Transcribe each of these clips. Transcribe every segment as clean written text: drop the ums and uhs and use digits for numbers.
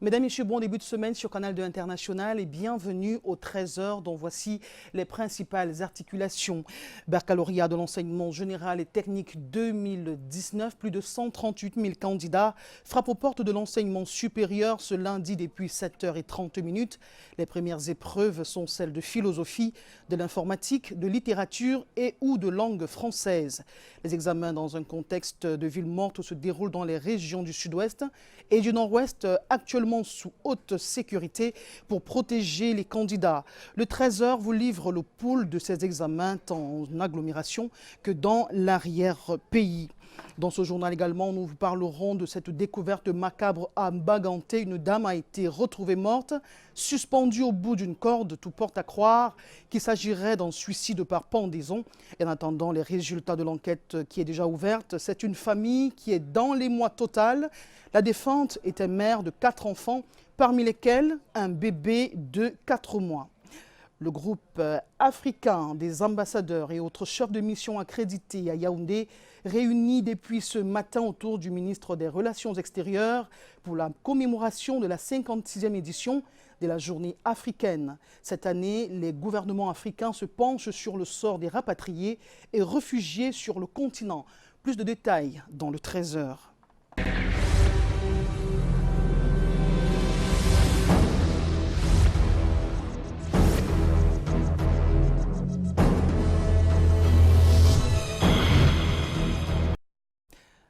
Mesdames, Messieurs, bon début de semaine sur Canal 2 International et bienvenue au 13h dont voici les principales articulations. Baccalauréat de l'enseignement général et technique 2019, plus de 138 000 candidats frappent aux portes de l'enseignement supérieur ce lundi depuis 7h30. Les premières épreuves sont celles de philosophie, de l'informatique, de littérature et ou de langue française. Les examens dans un contexte de ville morte se déroulent dans les régions du sud-ouest et du nord-ouest actuellement sous haute sécurité pour protéger les candidats. Le 13h vous livre le pool de ces examens tant en agglomération que dans l'arrière-pays. Dans ce journal également, nous vous parlerons de cette découverte macabre à Baganté. Une dame a été retrouvée morte, suspendue au bout d'une corde. Tout porte à croire qu'il s'agirait d'un suicide par pendaison. Et en attendant les résultats de l'enquête qui est déjà ouverte, c'est une famille qui est dans l'émoi total. La défunte était mère de 4 enfants, parmi lesquels un bébé de 4 mois. Le groupe africain des ambassadeurs et autres chefs de mission accrédités à Yaoundé réunis depuis ce matin autour du ministre des Relations extérieures pour la commémoration de la 56e édition de la journée africaine. Cette année, les gouvernements africains se penchent sur le sort des rapatriés et réfugiés sur le continent. Plus de détails dans le 13h.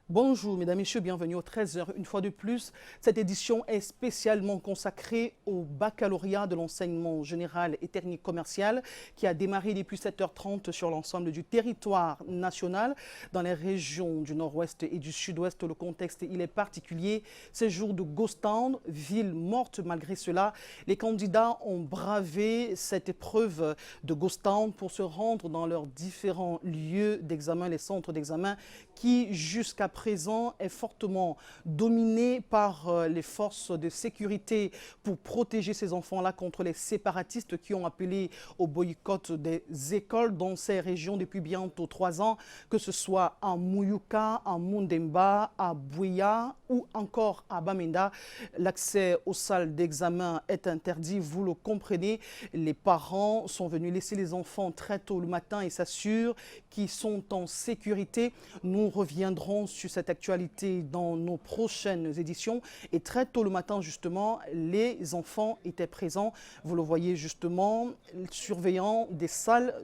Bonjour mesdames, messieurs, bienvenue au 13h. Une fois de plus, cette édition est spécialement consacrée au baccalauréat de l'enseignement général et technique commercial qui a démarré depuis 7h30 sur l'ensemble du territoire national. Dans les régions du nord-ouest et du sud-ouest, le contexte il est particulier. Ces jours de ghost town, ville morte malgré cela, les candidats ont bravé cette épreuve de ghost town pour se rendre dans leurs différents lieux d'examen, les centres d'examen qui jusqu'à présent est fortement dominé par les forces de sécurité pour protéger ces enfants-là contre les séparatistes qui ont appelé au boycott des écoles dans ces régions depuis bientôt 3 ans, que ce soit à Mouyouka, à Mundemba, à Bouya ou encore à Bamenda. L'accès aux salles d'examen est interdit, vous le comprenez. Les parents sont venus laisser les enfants très tôt le matin et s'assurent qu'ils sont en sécurité. Nous reviendrons sur cette actualité dans nos prochaines éditions. Et très tôt le matin, justement, les enfants étaient présents. Vous le voyez justement, les surveillants des salles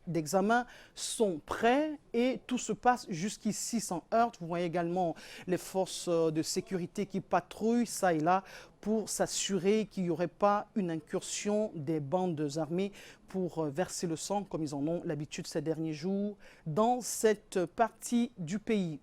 d'examen sont prêts et tout se passe jusqu'ici sans heurte. Vous voyez également les forces de sécurité qui patrouillent ça et là pour s'assurer qu'il n'y aurait pas une incursion des bandes armées pour verser le sang, comme ils en ont l'habitude ces derniers jours, dans cette partie du pays.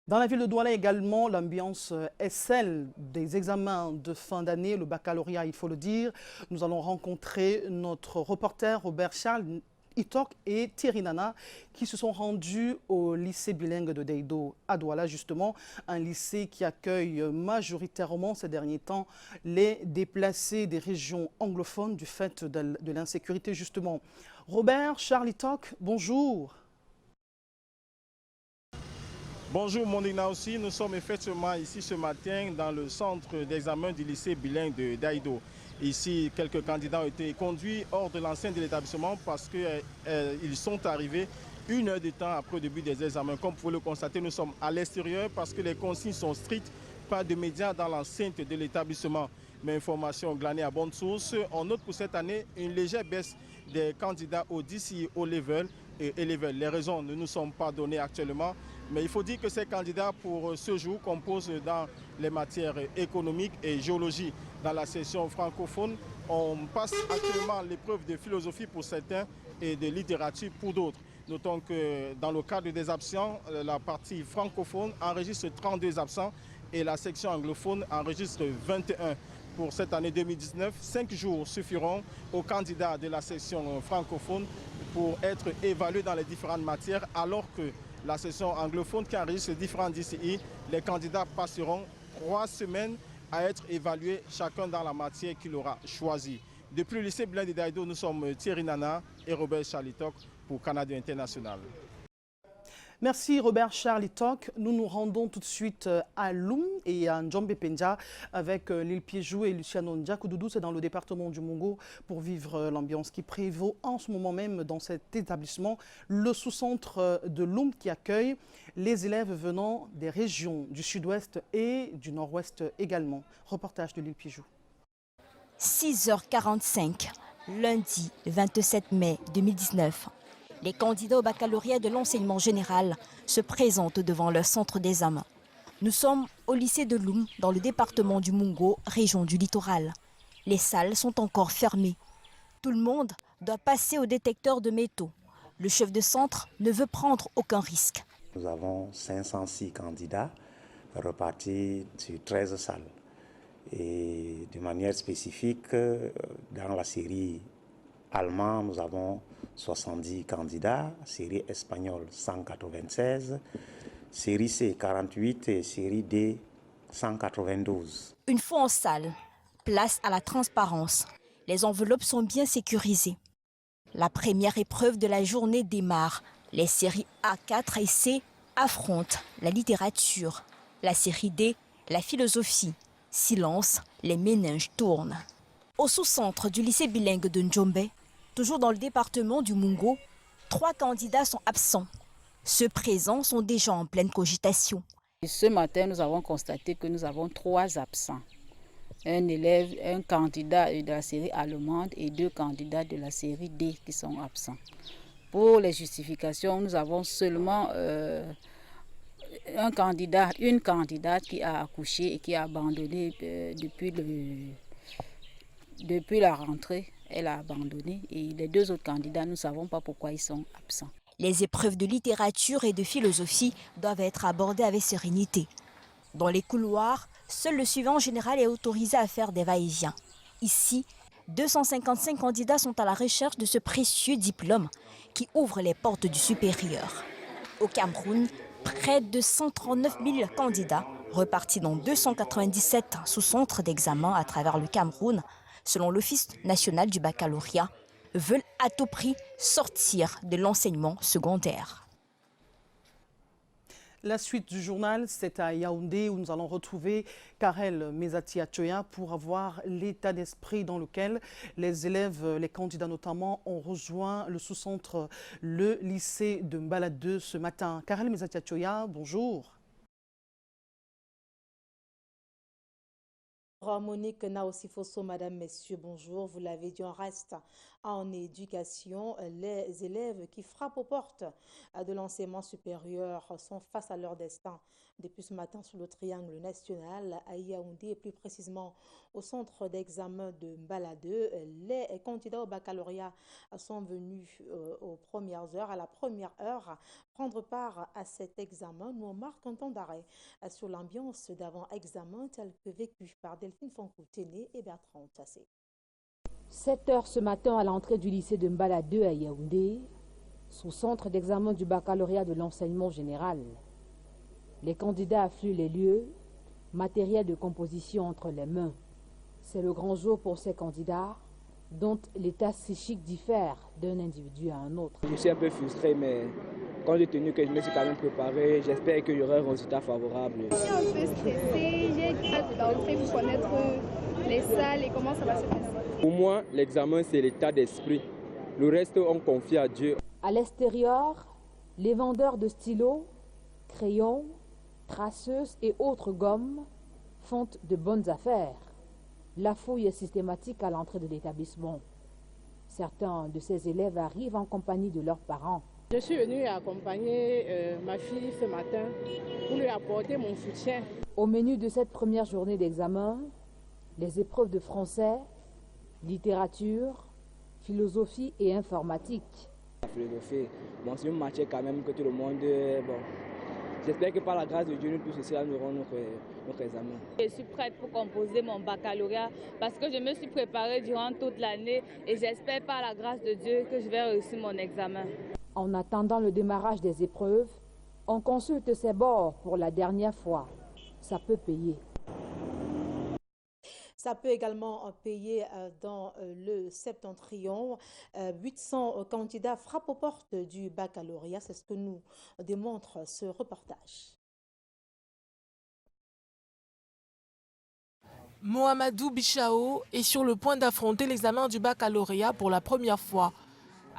Dans la ville de Douala également, l'ambiance est celle des examens de fin d'année, le baccalauréat, il faut le dire. Nous allons rencontrer notre reporter Robert Charles Itok et Thierry Nana qui se sont rendus au lycée bilingue de Daido à Douala, justement, un lycée qui accueille majoritairement ces derniers temps les déplacés des régions anglophones du fait de l'insécurité, justement. Robert Charles Itok, bonjour. Bonjour Mondina aussi, nous sommes effectivement ici ce matin dans le centre d'examen du lycée bilingue de Daido. Ici, quelques candidats ont été conduits hors de l'enceinte de l'établissement parce qu'ils sont arrivés 1 heure de temps après le début des examens. Comme vous pouvez le constater, nous sommes à l'extérieur parce que les consignes sont strictes, pas de médias dans l'enceinte de l'établissement. Mais information glanée à bonne source, on note pour cette année une légère baisse des candidats au DCE O-Level et A-Level. Les raisons ne nous sont pas données actuellement, mais il faut dire que ces candidats pour ce jour composent dans les matières économiques et géologie. Dans la session francophone, on passe actuellement l'épreuve de philosophie pour certains et de littérature pour d'autres. Notons que dans le cadre des absents, la partie francophone enregistre 32 absents et la section anglophone enregistre 21. Pour cette année 2019, 5 jours suffiront aux candidats de la section francophone pour être évalués dans les différentes matières, alors que la section anglophone qui enregistre les différents DCI, les candidats passeront 3 semaines à être évalués chacun dans la matière qu'il aura choisie. Depuis le lycée bilingue de Daido, nous sommes Thierry Nana et Robert Charles Itok pour Canal 2 International. Merci Robert Charles Tok. Nous nous rendons tout de suite à Loum et à Ndjombe Pendia avec Lil Piejou et Luciano Ndiakoudou. C'est dans le département du Mongo pour vivre l'ambiance qui prévaut en ce moment même dans cet établissement. Le sous-centre de Loum qui accueille les élèves venant des régions du sud-ouest et du nord-ouest également. Reportage de Lil Piejou. 6h45, lundi 27 mai 2019. Les candidats au baccalauréat de l'enseignement général se présentent devant leur centre d'examen. Nous sommes au lycée de Loum, dans le département du Mongo, région du littoral. Les salles sont encore fermées. Tout le monde doit passer au détecteur de métaux. Le chef de centre ne veut prendre aucun risque. Nous avons 506 candidats repartis sur 13 salles. Et de manière spécifique, dans la série allemande, nous avons 70 candidats, série espagnole 196, série C 48 et série D 192. Une fois en salle, place à la transparence. Les enveloppes sont bien sécurisées. La première épreuve de la journée démarre. Les séries A4 et C affrontent la littérature. La série D, la philosophie. Silence, les méninges tournent. Au sous-centre du lycée bilingue de Ndjombe, toujours dans le département du Mongo, 3 candidats sont absents. Ceux présents sont déjà en pleine cogitation. Ce matin, nous avons constaté que nous avons 3 absents. Un candidat de la série allemande et 2 candidats de la série D qui sont absents. Pour les justifications, nous avons seulement une candidate qui a accouché et qui a abandonné depuis la rentrée. Elle a abandonné et les 2 autres candidats, nous ne savons pas pourquoi ils sont absents. Les épreuves de littérature et de philosophie doivent être abordées avec sérénité. Dans les couloirs, seul le suivant général est autorisé à faire des va-et-vient. Ici, 255 candidats sont à la recherche de ce précieux diplôme qui ouvre les portes du supérieur. Au Cameroun, près de 139 000 candidats, repartis dans 297 sous-centres d'examen à travers le Cameroun, selon l'Office national du baccalauréat, veulent à tout prix sortir de l'enseignement secondaire. La suite du journal, c'est à Yaoundé où nous allons retrouver Karel Mesati-Atchoya pour avoir l'état d'esprit dans lequel les élèves, les candidats notamment, ont rejoint le sous-centre, le lycée de Mbala 2 ce matin. Karel Mesati-Atchoya, bonjour. Monique Naosifoso, Madame, Messieurs, bonjour. Vous l'avez dit, on reste en éducation. Les élèves qui frappent aux portes de l'enseignement supérieur sont face à leur destin. Depuis ce matin sur le triangle national à Yaoundé et plus précisément au centre d'examen de Mbala 2, les candidats au baccalauréat sont venus aux premières heures, à la première heure, prendre part à cet examen. Nous marquons un temps d'arrêt sur l'ambiance d'avant-examen telle que vécue par Delphine Fonkou-Téné et Bertrand Tassé. 7 heures ce matin à l'entrée du lycée de Mbala 2 à Yaoundé, sous centre d'examen du baccalauréat de l'enseignement général. Les candidats affluent les lieux, matériel de composition entre les mains. C'est le grand jour pour ces candidats dont l'état psychique diffère d'un individu à un autre. Je suis un peu frustré, mais quand j'ai tenu que je me suis quand même préparé, j'espère qu'il y aura un résultat favorable. Je suis un peu stressée, j'ai hâte d'entrer pour connaître les salles et comment ça va se passer. Pour moi, l'examen, c'est l'état d'esprit. Le reste, on confie à Dieu. À l'extérieur, les vendeurs de stylos, crayons, traceuses et autres gommes font de bonnes affaires. La fouille est systématique à l'entrée de l'établissement. Certains de ces élèves arrivent en compagnie de leurs parents. Je suis venue accompagner ma fille ce matin pour lui apporter mon soutien. Au menu de cette première journée d'examen, les épreuves de français, littérature, philosophie et informatique. La philosophie, bon, c'est une matière quand même que tout le monde... Bon, j'espère que par la grâce de Dieu, nous tous ici, nous aurons notre examen. Je suis prête pour composer mon baccalauréat parce que je me suis préparée durant toute l'année et j'espère par la grâce de Dieu que je vais réussir mon examen. En attendant le démarrage des épreuves, on consulte ses bords pour la dernière fois. Ça peut payer. Ça peut également payer dans le septentrion. 800 candidats frappent aux portes du baccalauréat. C'est ce que nous démontre ce reportage. Mohamedou Bichao est sur le point d'affronter l'examen du baccalauréat pour la première fois.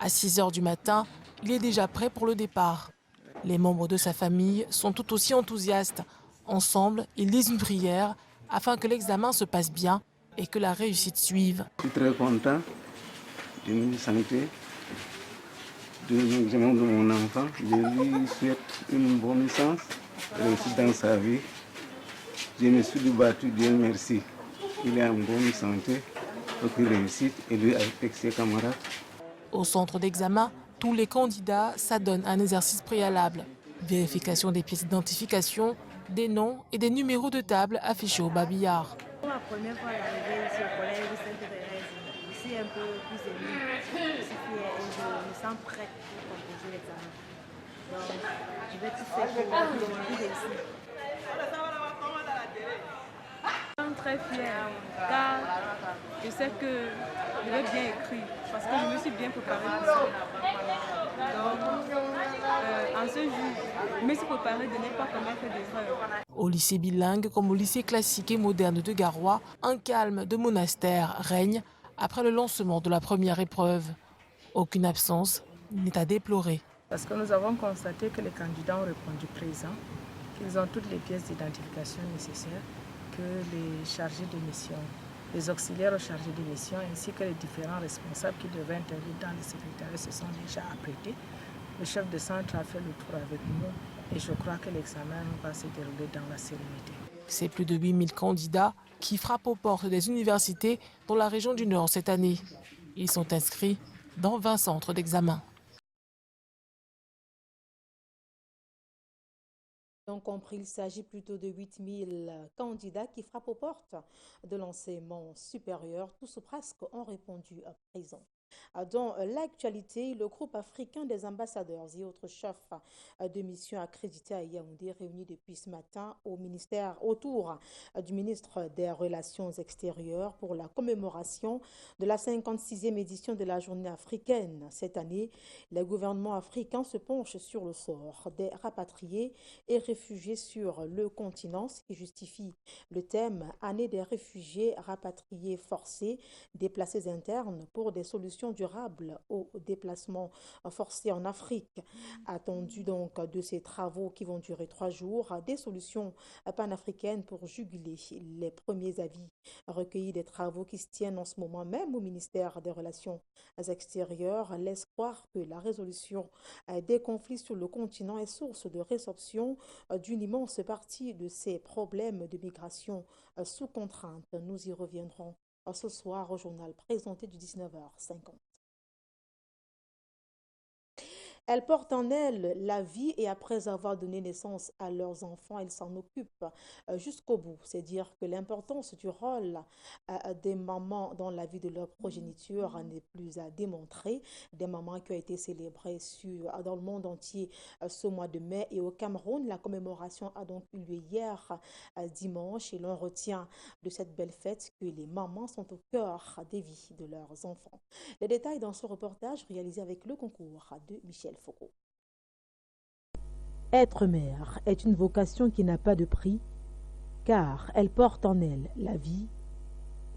À 6 h du matin, il est déjà prêt pour le départ. Les membres de sa famille sont tout aussi enthousiastes. Ensemble, ils lisent une prière afin que l'examen se passe bien et que la réussite suive. Je suis très content de la santé de l'examen de mon enfant. Je lui souhaite une bonne chance, réussite dans sa vie. Je me suis battu, Dieu merci. Il est en bonne santé, pour qu'il réussisse et lui avec ses camarades. Au centre d'examen, tous les candidats s'adonnent à un exercice préalable. Vérification des pièces d'identification, des noms et des numéros de table affichés au babillard. Pour la première fois d'arriver ici au collège Sainte-Thérèse, je suis un peu plus émue. Je me sens prête pour composer l'examen. Donc, je vais tout faire pour réussir. Je suis très fière car je sais que je vais bien écrire parce que je me suis bien préparée pour ça. Donc, en ce jour, je me suis préparée de ne pas commettre d'erreurs. Au lycée bilingue comme au lycée classique et moderne de Garoua, un calme de monastère règne après le lancement de la première épreuve. Aucune absence n'est à déplorer. Parce que nous avons constaté que les candidats ont répondu présent, qu'ils ont toutes les pièces d'identification nécessaires, que les chargés de mission, les auxiliaires chargés de mission ainsi que les différents responsables qui devaient intervenir dans le secrétariat se sont déjà apprêtés. Le chef de centre a fait le tour avec nous et je crois que l'examen va se dérouler dans la sérénité. C'est plus de 8000 candidats qui frappent aux portes des universités dans la région du Nord cette année. Ils sont inscrits dans 20 centres d'examen. Donc, compris, il s'agit plutôt de 8000 candidats qui frappent aux portes de l'enseignement supérieur. Tous ou presque ont répondu à présent. Dans l'actualité, le groupe africain des ambassadeurs et autres chefs de mission accrédités à Yaoundé réunis depuis ce matin autour du ministre des Relations extérieures pour la commémoration de la 56e édition de la journée africaine. Cette année, les gouvernements africains se penchent sur le sort des rapatriés et réfugiés sur le continent, ce qui justifie le thème « Année des réfugiés rapatriés forcés, déplacés internes pour des solutions durables aux déplacements forcés en Afrique ». Attendu donc de ces travaux qui vont durer 3 jours, des solutions panafricaines pour juguler les premiers avis recueillis des travaux qui se tiennent en ce moment même au ministère des Relations extérieures laissent croire que la résolution des conflits sur le continent est source de résorption d'une immense partie de ces problèmes de migration sous contrainte. Nous y reviendrons ce soir au journal présenté du 19h50. Elles portent en elles la vie et après avoir donné naissance à leurs enfants, elles s'en occupent jusqu'au bout. C'est dire que l'importance du rôle des mamans dans la vie de leur progéniture n'est plus à démontrer. Des mamans qui ont été célébrées dans le monde entier ce mois de mai et au Cameroun. La commémoration a donc eu lieu hier dimanche et l'on retient de cette belle fête que les mamans sont au cœur des vies de leurs enfants. Les détails dans ce reportage réalisé avec le concours de Michel Foucault. Être mère est une vocation qui n'a pas de prix, car elle porte en elle la vie,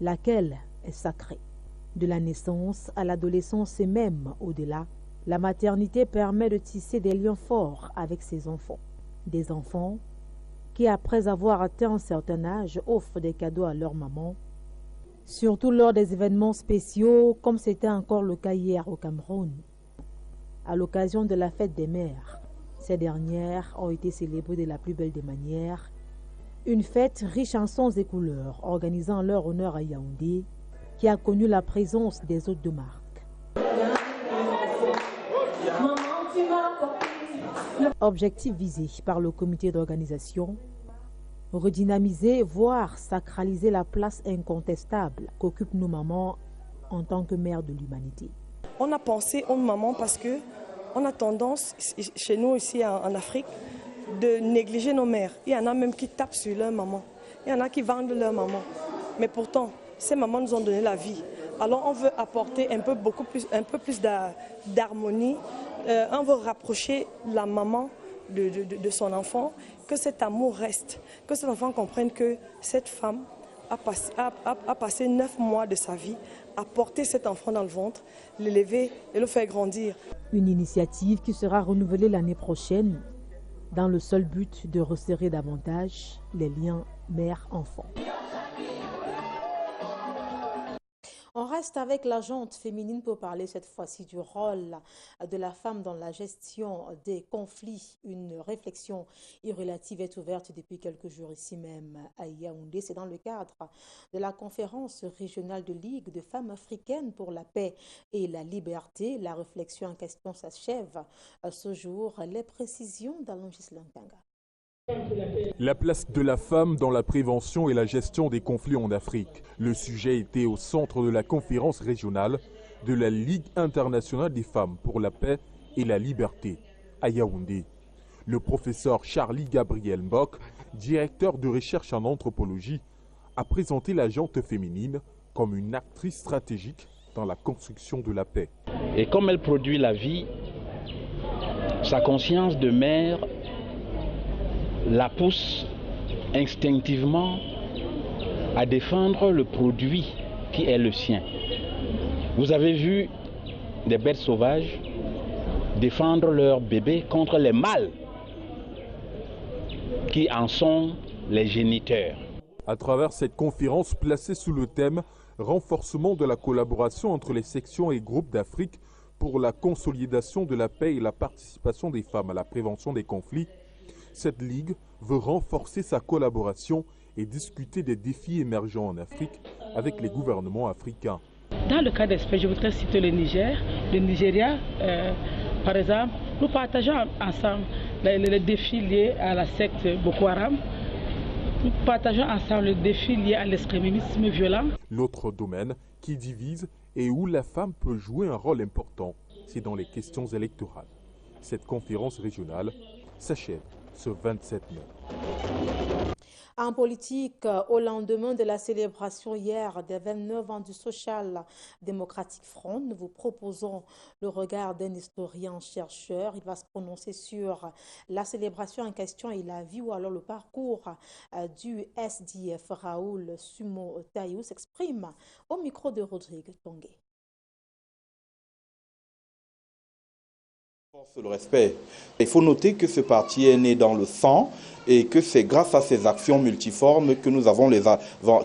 laquelle est sacrée. De la naissance à l'adolescence et même au-delà, la maternité permet de tisser des liens forts avec ses enfants. Des enfants qui, après avoir atteint un certain âge, offrent des cadeaux à leur maman, surtout lors des événements spéciaux, comme c'était encore le cas hier au Cameroun. À l'occasion de la fête des mères, ces dernières ont été célébrées de la plus belle des manières. Une fête riche en sons et couleurs, organisant leur honneur à Yaoundé, qui a connu la présence des hôtes de marque. Objectif visé par le comité d'organisation, redynamiser, voire sacraliser la place incontestable qu'occupent nos mamans en tant que mères de l'humanité. On a pensé aux mamans parce que on a tendance, chez nous ici en Afrique, de négliger nos mères. Il y en a même qui tapent sur leur maman. Il y en a qui vendent leur maman. mais pourtant, ces mamans nous ont donné la vie. Alors on veut apporter un peu plus d'harmonie, on veut rapprocher la maman de son enfant, que cet amour reste, que cet enfant comprenne que cette femme a passé 9 mois de sa vie à porter cet enfant dans le ventre, l'élever et le faire grandir. Une initiative qui sera renouvelée l'année prochaine dans le seul but de resserrer davantage les liens mère-enfant. On reste avec la jante féminine pour parler cette fois-ci du rôle de la femme dans la gestion des conflits. Une réflexion irrelative est ouverte depuis quelques jours ici même à Yaoundé. C'est dans le cadre de la conférence régionale de Ligue de femmes africaines pour la paix et la liberté. La réflexion en question s'achève ce jour. Les précisions d'Alongis Lankanga. La place de la femme dans la prévention et la gestion des conflits en Afrique. Le sujet était au centre de la conférence régionale de la Ligue internationale des femmes pour la paix et la liberté à Yaoundé. Le professeur Charlie Gabriel Mbok, directeur de recherche en anthropologie, a présenté la jante féminine comme une actrice stratégique dans la construction de la paix. Et comme elle produit la vie, sa conscience de mère la pousse instinctivement à défendre le produit qui est le sien. Vous avez vu des bêtes sauvages défendre leurs bébés contre les mâles qui en sont les géniteurs. À travers cette conférence placée sous le thème « Renforcement de la collaboration entre les sections et groupes d'Afrique pour la consolidation de la paix et la participation des femmes à la prévention des conflits », cette ligue veut renforcer sa collaboration et discuter des défis émergents en Afrique avec les gouvernements africains. Dans le cas d'espèce, je voudrais citer le Niger, le Nigeria, par exemple. Nous partageons ensemble les défis liés à la secte Boko Haram. Nous partageons ensemble les défis liés à l'extrémisme violent. L'autre domaine qui divise et où la femme peut jouer un rôle important, c'est dans les questions électorales. Cette conférence régionale s'achève ce 27 mai. En politique, au lendemain de la célébration hier des 29 ans du Social Democratic Front, nous vous proposons le regard d'un historien-chercheur. Il va se prononcer sur la célébration en question et la vie ou alors le parcours du SDF. Raoul Sumo Tayou s'exprime au micro de Rodrigue Tongué. Le respect. Il faut noter que ce parti est né dans le sang et que c'est grâce à ces actions multiformes que nous avons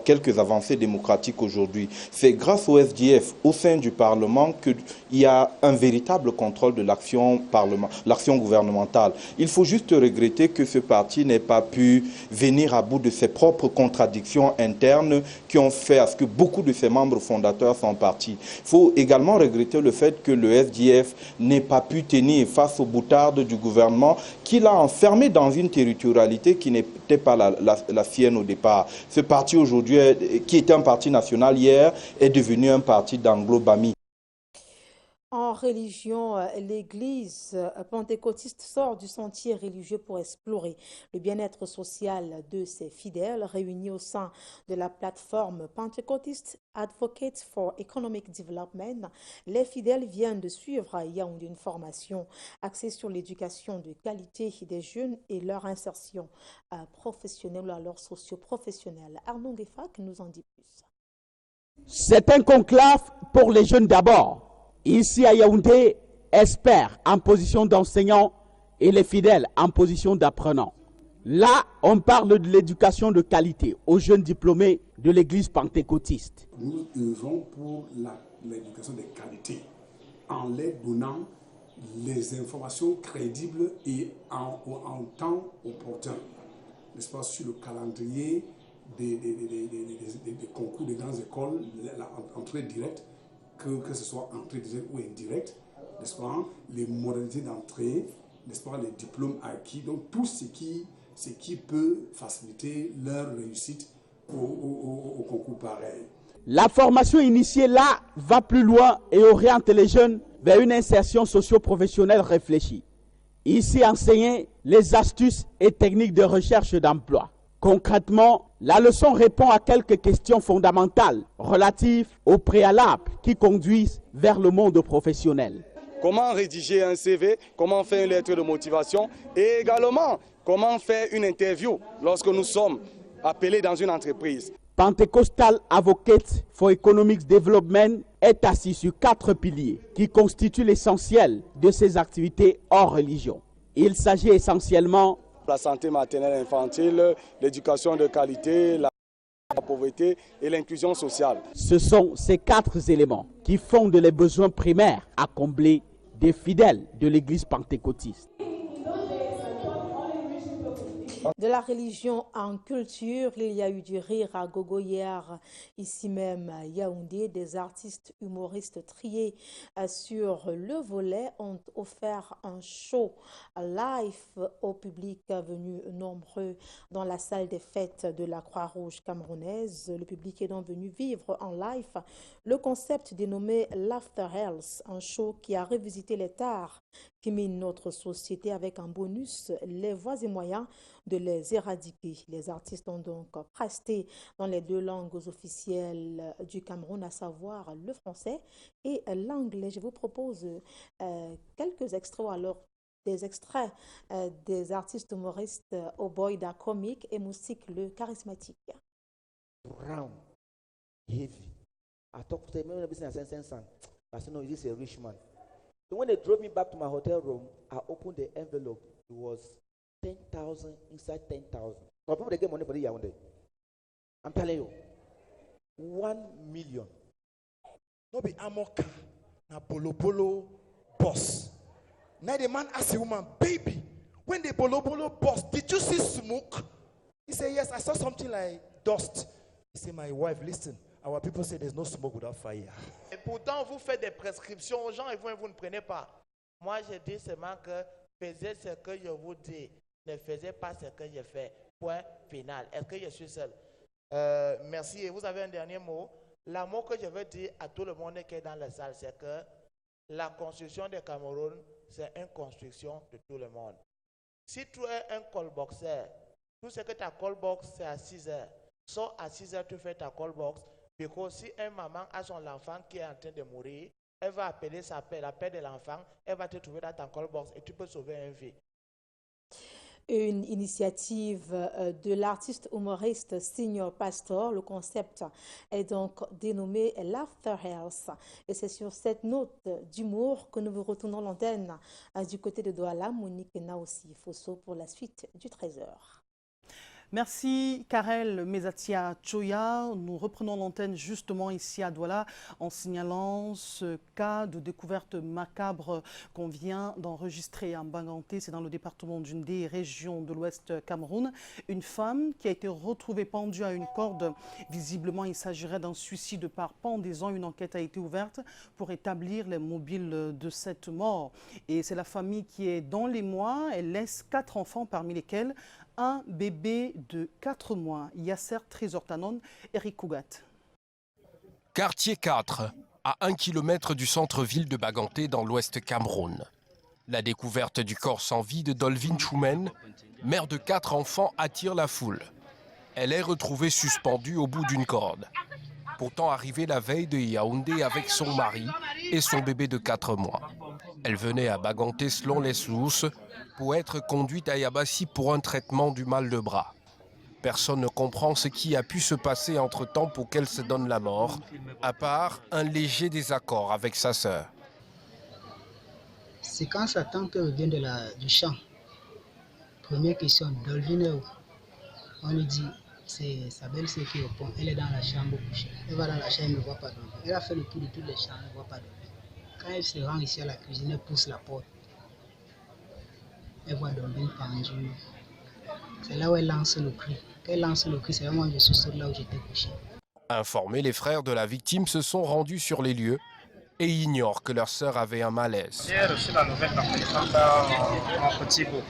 quelques avancées démocratiques aujourd'hui. C'est grâce au SDF, au sein du Parlement, qu'il y a un véritable contrôle de l'action gouvernementale. Il faut juste regretter que ce parti n'ait pas pu venir à bout de ses propres contradictions internes qui ont fait à ce que beaucoup de ses membres fondateurs sont partis. Il faut également regretter le fait que le SDF n'ait pas pu tenir face aux boutardes du gouvernement qui l'a enfermé dans une territorialité qui n'était pas la sienne au départ. Ce parti aujourd'hui, qui était un parti national hier, est devenu un parti d'anglobamie. En religion, l'Église pentecôtiste sort du sentier religieux pour explorer le bien-être social de ses fidèles réunis au sein de la plateforme Pentecôtiste Advocates for Economic Development. Les fidèles viennent de suivre à Yaoundé une formation axée sur l'éducation de qualité des jeunes et leur insertion professionnelle ou alors socio-professionnelle. Arnaud Gueffak nous en dit plus. C'est un conclave pour les jeunes d'abord. Ici à Yaoundé, experts en position d'enseignants et les fidèles en position d'apprenants. Là, on parle de l'éducation de qualité aux jeunes diplômés de l'église pentecôtiste. Nous œuvrons pour l'éducation de qualité en leur donnant les informations crédibles et en temps opportun, n'est-ce pas, sur le calendrier des concours des grandes écoles, l'entrée directe, que ce soit entrée directe ou indirecte, n'est-ce pas, les modalités d'entrée, n'est-ce pas, les diplômes acquis, donc tout ce qui peut faciliter leur réussite au concours pareil. La formation initiée là va plus loin et oriente les jeunes vers une insertion socio-professionnelle réfléchie. Ici enseigner les astuces et techniques de recherche d'emploi. Concrètement, La leçon répond à quelques questions fondamentales relatives aux préalables qui conduisent vers le monde professionnel. Comment rédiger un CV, comment faire une lettre de motivation et également comment faire une interview lorsque nous sommes appelés dans une entreprise. Pentecostal Advocate for Economic Development est assis sur 4 piliers qui constituent l'essentiel de ses activités hors religion. Il s'agit essentiellement la santé maternelle et infantile, l'éducation de qualité, la pauvreté et l'inclusion sociale. Ce sont ces 4 éléments qui fondent les besoins primaires à combler des fidèles de l'Église pentecôtiste. De la religion en culture, il y a eu du rire à gogo hier, ici même à Yaoundé. Des artistes humoristes triés sur le volet ont offert un show live au public venu nombreux dans la salle des fêtes de la Croix-Rouge camerounaise. Le public est donc venu vivre en live le concept dénommé l'After Health, un show qui a revisité les tares qui minent notre société avec en bonus les voies et moyens de les éradiquer. Les artistes ont donc presté dans les 2 langues officielles du Cameroun, à savoir le français et l'anglais. Je vous propose quelques extraits, alors des extraits des artistes humoristes Oboida Comique et Moussik le charismatique. Brown, heavy. I talked to him, business and I said, no, this is a rich man. So when they drove me back to my hotel room, I opened the envelope. It was 10,000 inside 10,000. So people they get money for the year one day. I'm telling you, 1 million. No be Amoka, na Bolo Bolo boss. Now the man asked the woman, baby, when the Bolo Bolo boss, did you see smoke? He said, yes, I saw something like dust. He said, my wife, listen. Our people say there's no smoke without fire. Et pourtant, vous faites des prescriptions aux gens et vous ne prenez pas. Moi, je dis seulement que faisez ce que je vous dis. Ne faisais pas ce que je fais. Point final. Est-ce que je suis seul? Merci. Et vous avez un dernier mot. L'amour que je veux dire à tout le monde qui est dans la salle, c'est que la construction du Cameroun, c'est une construction de tout le monde. Si tu es un callboxer, tout ce que ta callbox, c'est à 6 heures. Soit à 6 heures, tu fais ta callbox. Parce que si une maman a son enfant qui est en train de mourir, elle va appeler la paix de l'enfant, elle va te trouver dans ta callbox et tu peux sauver une vie. Une initiative de l'artiste humoriste Senior Pastor. Le concept est donc dénommé l'After Health. Et c'est sur cette note d'humour que nous vous retournons l'antenne du côté de Douala. Monique Naossi Fosso pour la suite du 13h. Merci Karel Mezatia Choya. Nous reprenons l'antenne justement ici à Douala en signalant ce cas de découverte macabre qu'on vient d'enregistrer à Mbanganté. C'est dans le département d'une des régions de l'Ouest Cameroun. Une femme qui a été retrouvée pendue à une corde. Visiblement, il s'agirait d'un suicide par pendaison. Une enquête a été ouverte pour établir les mobiles de cette mort. Et c'est la famille qui est dans les mois. Elle laisse 4 enfants, parmi lesquels un bébé de 4 mois. Yasser Trésor-Tanon, Eric Kougat. Quartier 4, à 1 km du centre-ville de Baganté dans l'ouest Cameroun. La découverte du corps sans vie de Dolvin Choumen, mère de 4 enfants, attire la foule. Elle est retrouvée suspendue au bout d'une corde. Pourtant arrivée la veille de Yaoundé avec son mari et son bébé de 4 mois. Elle venait à Baganté selon les sources pour être conduite à Yabassi pour un traitement du mal de bras. Personne ne comprend ce qui a pu se passer entre-temps pour qu'elle se donne la mort, à part un léger désaccord avec sa sœur. C'est quand sa tante revient du champ. Première question, Dolvin est où? On lui dit, c'est sa belle-sœur qui répond, elle est dans la chambre couchée. Elle va dans la chambre, elle ne voit pas Dolvin. Elle a fait le tour de toutes les chambres, elle ne voit pas Dolvin. Quand elle se rend ici à la cuisine, elle pousse la porte. Elle voit Dolvin pendu. C'est là où elle lance le cri. Quand elle lance le cri, c'est là où moi je suis sur là où j'étais couché. Informés, les frères de la victime se sont rendus sur les lieux et ignorent que leur sœur avait un malaise. J'ai reçu la nouvelle par mon petit beau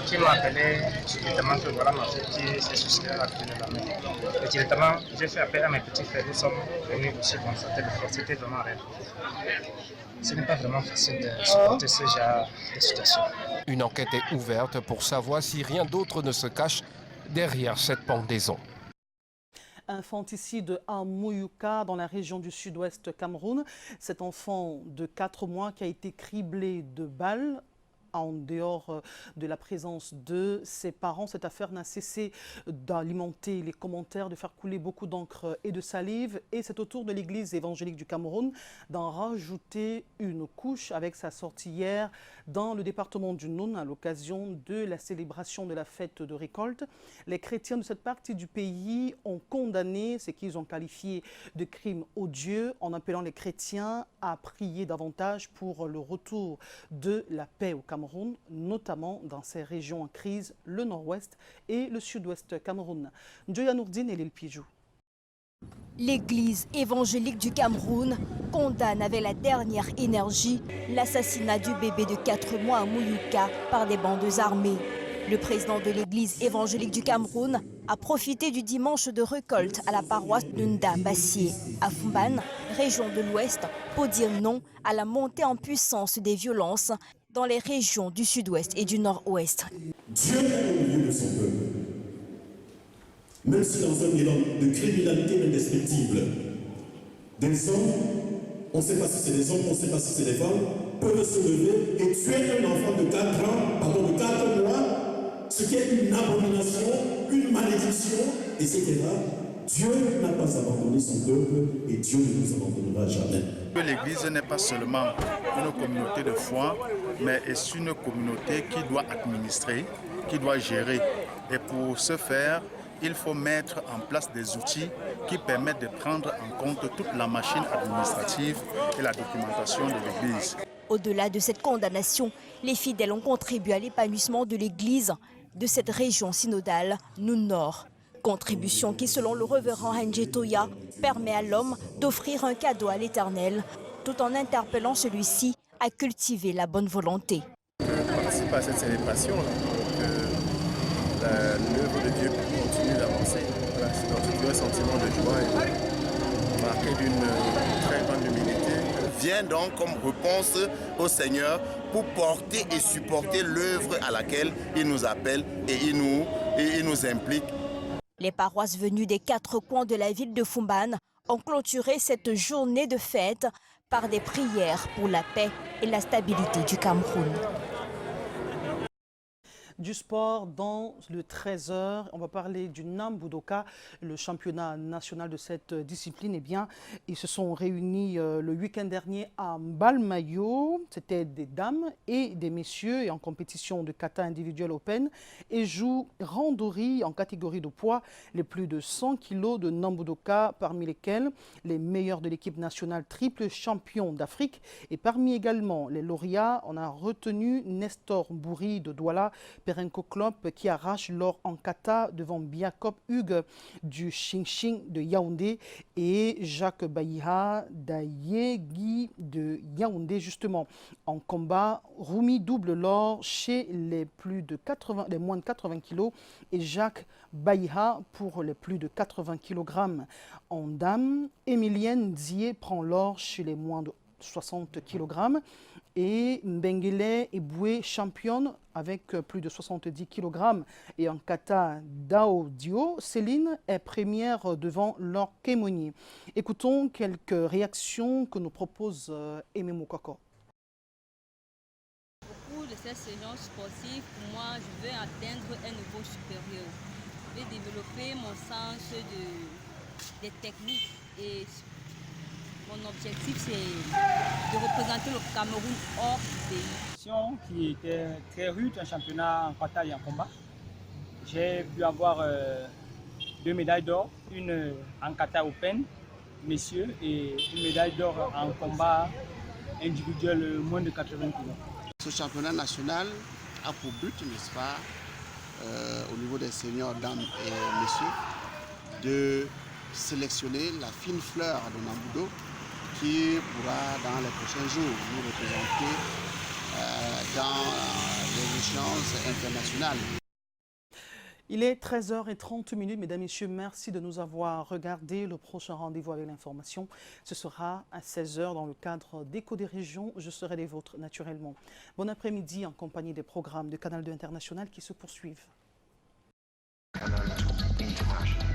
qui m'a appelé directement que voilà ma fille qui s'est suicidée à la cuisine de la maison. Et directement, j'ai fait appel à mes petits frères. Nous sommes venus aussi constater le fait. C'était vraiment réel. Ce n'est pas vraiment facile de supporter ce genre de situation. Une enquête est ouverte pour savoir si rien d'autre ne se cache derrière cette pendaison. Infanticide à Mouyouka, dans la région du sud-ouest Cameroun. Cet enfant de 4 mois qui a été criblé de balles en dehors de la présence de ses parents. Cette affaire n'a cessé d'alimenter les commentaires, de faire couler beaucoup d'encre et de salive. Et c'est au tour de l'Église évangélique du Cameroun d'en rajouter une couche avec sa sortie hier dans le département du Noun à l'occasion de la célébration de la fête de récolte. Les chrétiens de cette partie du pays ont condamné ce qu'ils ont qualifié de crime odieux en appelant les chrétiens à prier davantage pour le retour de la paix au Cameroun, notamment dans ces régions en crise, le nord-ouest et le sud-ouest Cameroun. Njoya Nourdine et Lil Pijou. L'Église évangélique du Cameroun condamne avec la dernière énergie l'assassinat du bébé de 4 mois à Mouyouka par des bandes armées. Le président de l'Église évangélique du Cameroun a profité du dimanche de récolte à la paroisse Nunda Bassier, à Fumban, région de l'Ouest, pour dire non à la montée en puissance des violences dans les régions du sud-ouest et du nord-ouest. Dieu est au milieu de son peuple. Même si dans un bilan de criminalité indescriptible, des hommes, on ne sait pas si c'est des hommes, on ne sait pas si c'est des femmes, peuvent se lever et tuer un enfant de 4 mois, ce qui est une abomination, une malédiction, etc. Dieu n'a pas abandonné son peuple et Dieu ne nous abandonnera jamais. L'Église n'est pas seulement une communauté de foi, mais est une communauté qui doit administrer, qui doit gérer. Et pour ce faire, il faut mettre en place des outils qui permettent de prendre en compte toute la machine administrative et la documentation de l'Église. Au-delà de cette condamnation, les fidèles ont contribué à l'épanouissement de l'Église de cette région synodale Noun-Nord. Contribution qui, selon le révérend Henje Toya, permet à l'homme d'offrir un cadeau à l'Éternel, tout en interpellant celui-ci à cultiver la bonne volonté. Je participe à cette célébration, l'œuvre de Dieu continue d'avancer. Voilà, c'est dans tout un sentiment de joie et marqué d'une très grande humilité. Vient donc comme réponse au Seigneur pour porter et supporter l'œuvre à laquelle il nous appelle et il nous implique. Les paroisses venues des 4 coins de la ville de Fumban ont clôturé cette journée de fête par des prières pour la paix et la stabilité du Cameroun. Du sport dans le 13h, on va parler du Nambudoka, le championnat national de cette discipline. Eh bien, ils se sont réunis le week-end dernier à Mbalmayo. C'était des dames et des messieurs et en compétition de kata individuel open et jouent randori en catégorie de poids, les plus de 100 kg de Nambudoka, parmi lesquels les meilleurs de l'équipe nationale triple champion d'Afrique. Et parmi également les lauréats, on a retenu Nestor Bouri de Douala, Perenco Klop qui arrache l'or en kata devant Biakop Hugues du Xingxing de Yaoundé et Jacques Baïha d'Ayegui de Yaoundé. Justement, en combat, Rumi double l'or chez les moins de 80 kg et Jacques Baïha pour les plus de 80 kg. En dames, Emilienne Dié prend l'or chez les moins de 60 kg et Mbengele Eboué championne avec plus de 70 kg. Et en kata Dao Dio, Céline est première devant Laure Kémoni. Écoutons quelques réactions que nous propose Aimé Moukoko. Au cours de cette saison sportive, pour moi, je veux atteindre un niveau supérieur. Je vais développer mon sens des techniques et mon objectif, c'est de représenter le Cameroun hors du pays. Qui était très rude, un championnat en kata et en combat. J'ai pu avoir 2 médailles d'or, une en kata open, messieurs, et une médaille d'or en combat individuel moins de 80 kg. Ce championnat national a pour but, n'est-ce pas, au niveau des seniors, dames et messieurs, de sélectionner la fine fleur de Nambudo qui pourra dans les prochains jours nous représenter dans les échéances internationales. Il est 13h30, mesdames et messieurs, merci de nous avoir regardé. Le prochain rendez-vous avec l'information, ce sera à 16h dans le cadre d'Écho des régions. Je serai les vôtres naturellement. Bon après-midi en compagnie des programmes de Canal 2 International qui se poursuivent. Canal 2 International.